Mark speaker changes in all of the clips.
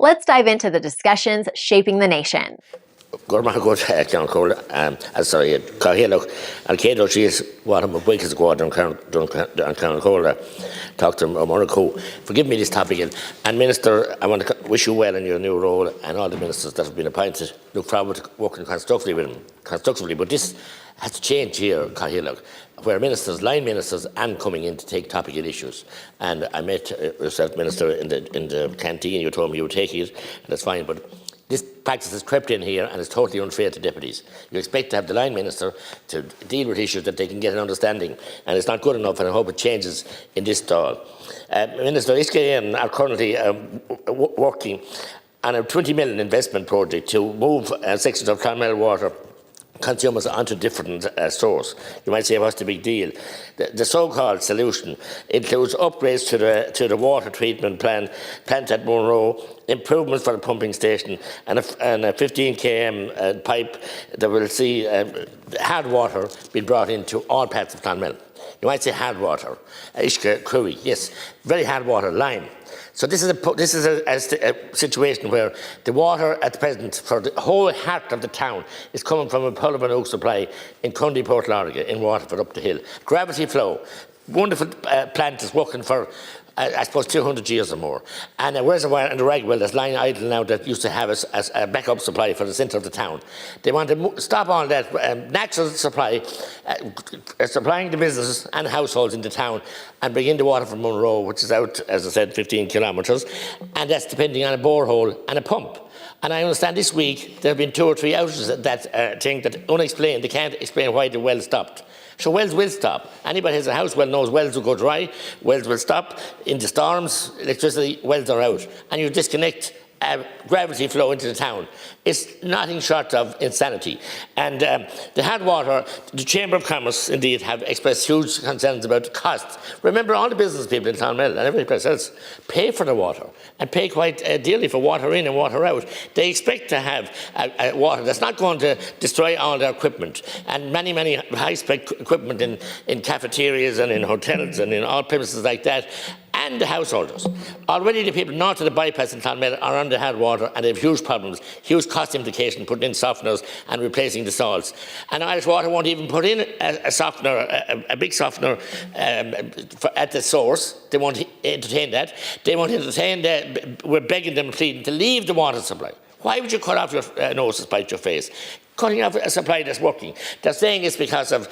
Speaker 1: Let's dive into the discussions shaping the nation.
Speaker 2: Gorma go Clan Cola, sorry, Kahilo, and Kato, she's what I'm a week ago on Clan Cola. Talk to Monaco. Forgive me this topic. And Minister, I want to wish you well in your new role, and all the ministers that have been appointed. Look forward to working constructively with them. But this has to change here, Kahilo, where ministers, line ministers, and coming in to take topical issues. And I met yourself, Minister, in the canteen. You told me you were taking it, and that's fine. But this practice has crept in here and is totally unfair to deputies. You expect to have the line minister to deal with issues that they can get an understanding, and it's not good enough, and I hope it changes in this stall. Minister, ISKN are currently working on a 20 million investment project to move sections of Clonmel water consumers onto different stores. You might say, what's the big deal? The so-called solution includes upgrades to the water treatment plant at Monroe, improvements for the pumping station, and a 15 km pipe that will see hard water being brought into all parts of Clonmel. You might say hard water, Ishka, Crewy, yes, very hard water, lime. So this is a situation where the water at present for the whole heart of the town is coming from a Pullman Oak supply in Cundy, Port Lorga, in Waterford up the hill. Gravity flow, wonderful plant is working for I suppose 200 years or more. And a reservoir and a rag well that's lying idle now that used to have as a backup supply for the centre of the town. They want to stop all that natural supply, supplying the businesses and households in the town, and bring in the water from Monroe, which is out, as I said, 15 kilometres, and that's depending on a borehole and a pump. And I understand this week there have been 2 or 3 outages at that thing that unexplained. They can't explain why the well stopped. So wells will stop. Anybody who has a house well knows wells will go dry, wells will stop. In the storms, electricity, wells are out. And you disconnect gravity flow into the town. It's nothing short of insanity. And the hard water, the Chamber of Commerce, indeed, have expressed huge concerns about the cost. Remember, all the business people in Clonmel and everybody else pay for the water and pay quite dearly for water in and water out. They expect to have water that's not going to destroy all their equipment. And many, many high-spec equipment in cafeterias and in hotels and in all premises like that, and the householders. Already the people north of the bypass in Clonmel are under hard water and they have huge problems, huge cost implication putting in softeners and replacing the salts. And Irish Water won't even put in a softener, a big softener at the source. They won't entertain that. They won't entertain that. We're begging them, pleading to leave the water supply. Why would you cut off your nose to spite your face? Cutting off a supply that's working. They're saying it's because of,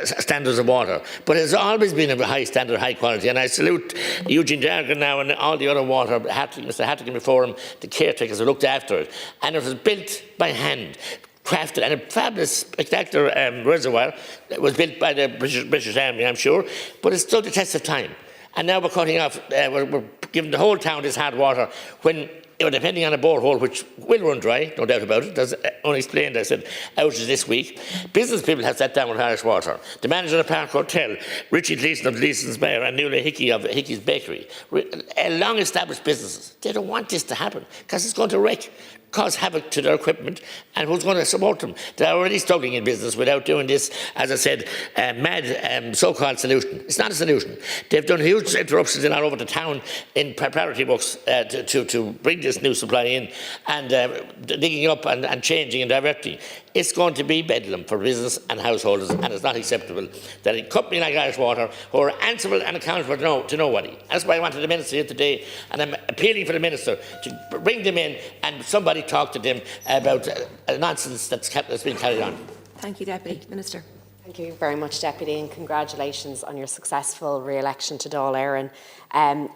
Speaker 2: standards of water. But it's always been of a high standard, high quality. And I salute Eugene Jargon now and all the other water, Mr. Hattigan before him, the caretakers who looked after it. And it was built by hand, crafted, and a fabulous, spectacular reservoir that was built by the British Army, I'm sure. But it stood the test of time. And now we're cutting off, we're giving the whole town this hard water when, depending on a borehole, which will run dry, no doubt about it. That's unexplained, I said, outages this week. Business people have sat down with Irish Water. The manager of the Park Hotel, Richie Gleeson of Gleeson's Mayor, and Nuala Hickey of Hickey's Bakery, long-established businesses. They don't want this to happen because it's going to cause havoc to their equipment, and who's going to support them? They're already struggling in business without doing this, as I said, mad so-called solution. It's not a solution. They've done huge interruptions all over the town in preparatory works to bring this new supply in, and digging up and changing and directing. It's going to be bedlam for business and householders, and it's not acceptable that a company like Irish Water, who are answerable and accountable to nobody. That's why I wanted the Minister here today, and I'm appealing for the Minister to bring them in and somebody talk to them about nonsense that's been carried on.
Speaker 3: Thank you, Deputy Minister.
Speaker 4: Thank you very much, Deputy, and congratulations on your successful re-election to Dáil Éireann.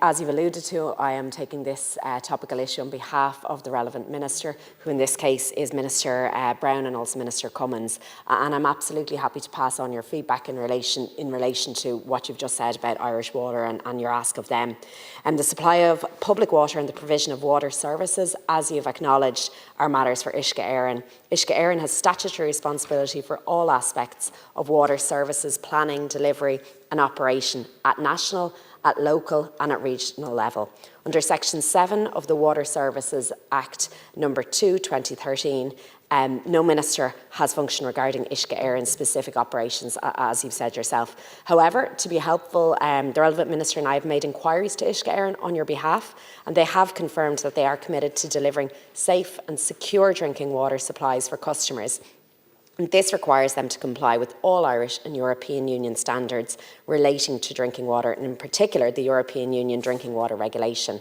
Speaker 4: As you've alluded to, I am taking this topical issue on behalf of the relevant minister, who in this case is Minister Brown and also Minister Cummins. And I'm absolutely happy to pass on your feedback in relation to what you've just said about Irish Water and your ask of them. The supply of public water and the provision of water services, as you've acknowledged, are matters for Uisce Éireann. Uisce Éireann has statutory responsibility for all aspects of water services, planning, delivery and operation at national at local and at regional level. Under Section 7 of the Water Services Act number 2, 2013, no minister has function regarding Uisce Éireann's specific operations, as you've said yourself. However, to be helpful, the relevant minister and I have made inquiries to Uisce Éireann on your behalf, and they have confirmed that they are committed to delivering safe and secure drinking water supplies for customers. And this requires them to comply with all Irish and European Union standards relating to drinking water, and in particular the European Union Drinking Water Regulation.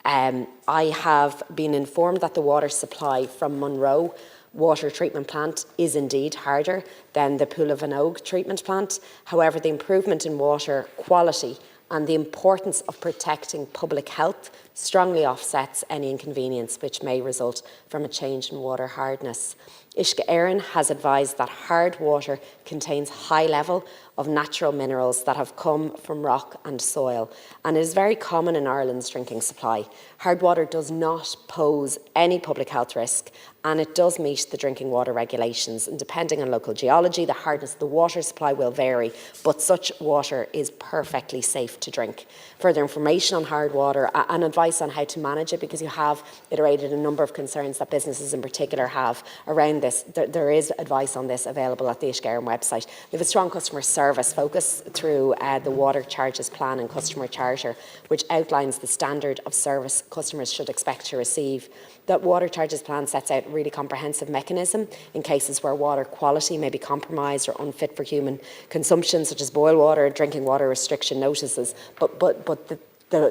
Speaker 4: I have been informed that the water supply from Monroe water treatment plant is indeed harder than the Pool of Anogue treatment plant. However, the improvement in water quality and the importance of protecting public health strongly offsets any inconvenience which may result from a change in water hardness. Uisce Éireann has advised that hard water contains high level of natural minerals that have come from rock and soil, and it is very common in Ireland's drinking supply. Hard water does not pose any public health risk, and it does meet the drinking water regulations. And depending on local geology, the hardness of the water supply will vary, but such water is perfectly safe to drink. Further information on hard water and advice on how to manage it, because you have iterated a number of concerns that businesses in particular have around this. There is advice on this available at the Uisce Éireann website. We have a strong customer service focus through the Water Charges Plan and Customer Charter, which outlines the standard of service customers should expect to receive. That Water Charges Plan sets out a really comprehensive mechanism in cases where water quality may be compromised or unfit for human consumption, such as boil water, drinking water restriction notices. But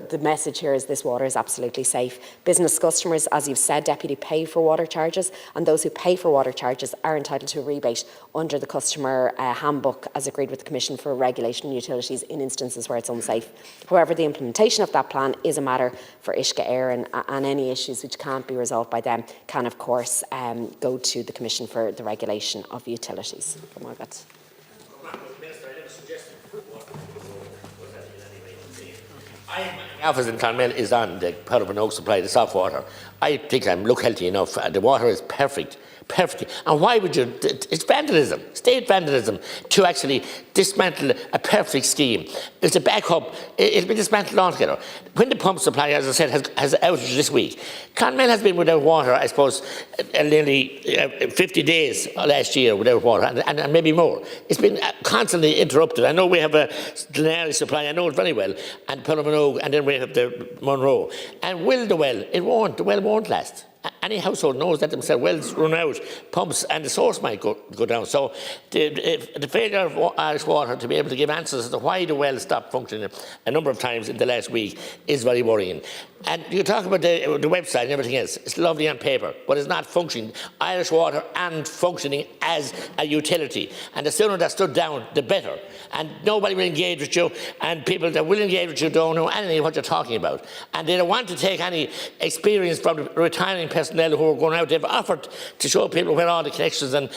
Speaker 4: the message here is this water is absolutely safe. Business customers, as you've said, Deputy, pay for water charges, and those who pay for water charges are entitled to a rebate under the customer handbook as agreed with the Commission for Regulation of Utilities in instances where it's unsafe. However, the implementation of that plan is a matter for Uisce Éireann, and any issues which can't be resolved by them can, of course, go to the Commission for the Regulation of Utilities.
Speaker 2: My office in Clonmel is on the Pool of Anogue supply, the soft water. I think I look healthy enough. The water is perfect. And why would you? It's vandalism, state vandalism, to actually dismantle a perfect scheme. It's a backup. It'll be dismantled altogether. When the pump supply, as I said, has outage this week, Clonmel has been without water, I suppose, nearly 50 days last year without water, and maybe more. It's been constantly interrupted. I know we have a Glenary supply, I know it very well, and Pool of Anogue, and then we have the Monroe. And will the well? It won't. The well won't last. Any household knows that themselves. Wells run out, pumps, and the source might go down. So the failure of Irish Water to be able to give answers as to why the well stopped functioning a number of times in the last week is very worrying. And you talk about the website and everything else. It's lovely on paper, but it's not functioning. Irish Water and functioning as a utility. And the sooner that stood down, the better. And nobody will engage with you, and people that will engage with you don't know anything what you're talking about. And they don't want to take any experience from the retiring personnel who are going out. They've offered to show people where all the connections and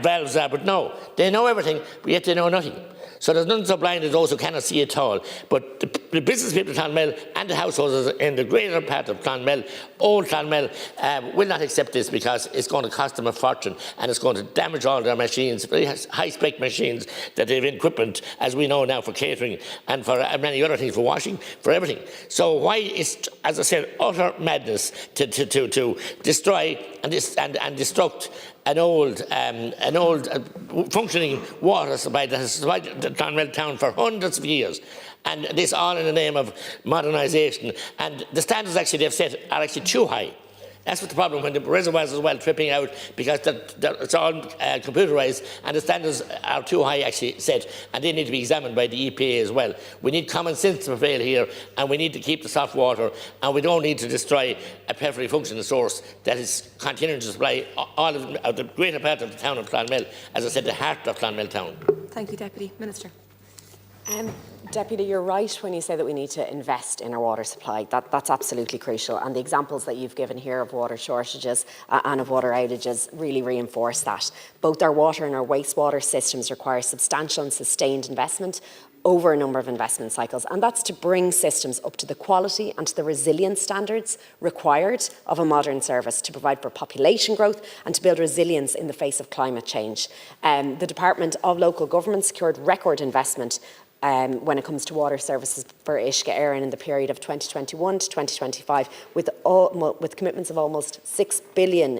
Speaker 2: valves are, but no, they know everything, but yet they know nothing. So there's nothing so blind as those who cannot see at all. But the business people of Clonmel and the households in the greater part of Clonmel, old Clonmel, will not accept this, because it's going to cost them a fortune, and it's going to damage all their machines, very high-spec machines that they've equipment, as we know now, for catering and for many other things, for washing, for everything. So why is, as I said, utter madness to destroy and destruct an old functioning water supply that has supplied the Clonmel town for hundreds of years, and this all in the name of modernisation. And the standards actually they've set are actually too high. That's what the problem, when the reservoirs as well tripping out, because it's all computerised, and the standards are too high actually set, and they need to be examined by the EPA as well. We need common sense to prevail here, and we need to keep the soft water, and we don't need to destroy a perfectly functioning source that is continuing to supply all of the greater part of the town of Clonmel, as I said, the heart of Clonmel town.
Speaker 3: Thank you, Deputy Minister.
Speaker 4: Deputy, you're right when you say that we need to invest in our water supply. That's absolutely crucial, and the examples that you've given here of water shortages and of water outages really reinforce that. Both our water and our wastewater systems require substantial and sustained investment over a number of investment cycles, and that's to bring systems up to the quality and to the resilience standards required of a modern service, to provide for population growth and to build resilience in the face of climate change. The Department of Local Government secured record investment when it comes to water services for Uisce Éireann in the period of 2021 to 2025, with commitments of almost €6 billion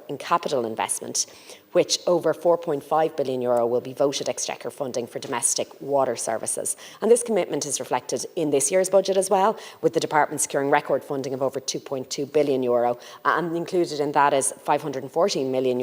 Speaker 4: in capital investment, which over €4.5 billion will be voted exchequer funding for domestic water services. And this commitment is reflected in this year's budget as well, with the department securing record funding of over €2.2 billion, and included in that is €514 million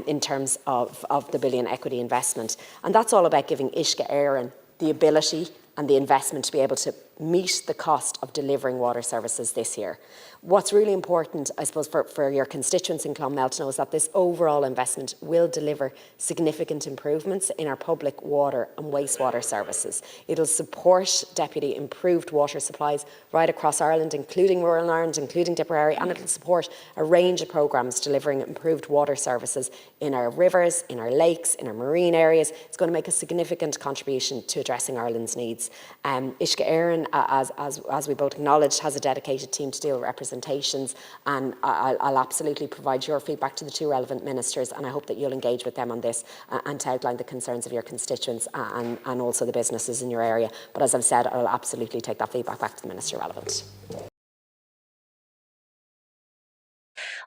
Speaker 4: in terms of the billion equity investment. And that's all about giving Uisce Éireann the ability and the investment to be able to meet the cost of delivering water services this year. What's really important, I suppose, for your constituents in Clonmel to know is that this overall investment will deliver significant improvements in our public water and wastewater services. It'll support, Deputy, improved water supplies right across Ireland, including rural Ireland, including Tipperary, and it'll support a range of programmes delivering improved water services in our rivers, in our lakes, in our marine areas. It's going to make a significant contribution to addressing Ireland's needs. Uisce Éireann, as we both acknowledged, has a dedicated team to deal with representations, and I'll absolutely provide your feedback to the two relevant ministers, and I hope that you'll engage with them on this and to outline the concerns of your constituents and also the businesses in your area. But as I've said, I'll absolutely take that feedback back to the minister relevant.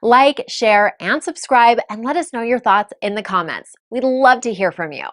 Speaker 1: Like, share, and subscribe, and let us know your thoughts in the comments. We'd love to hear from you.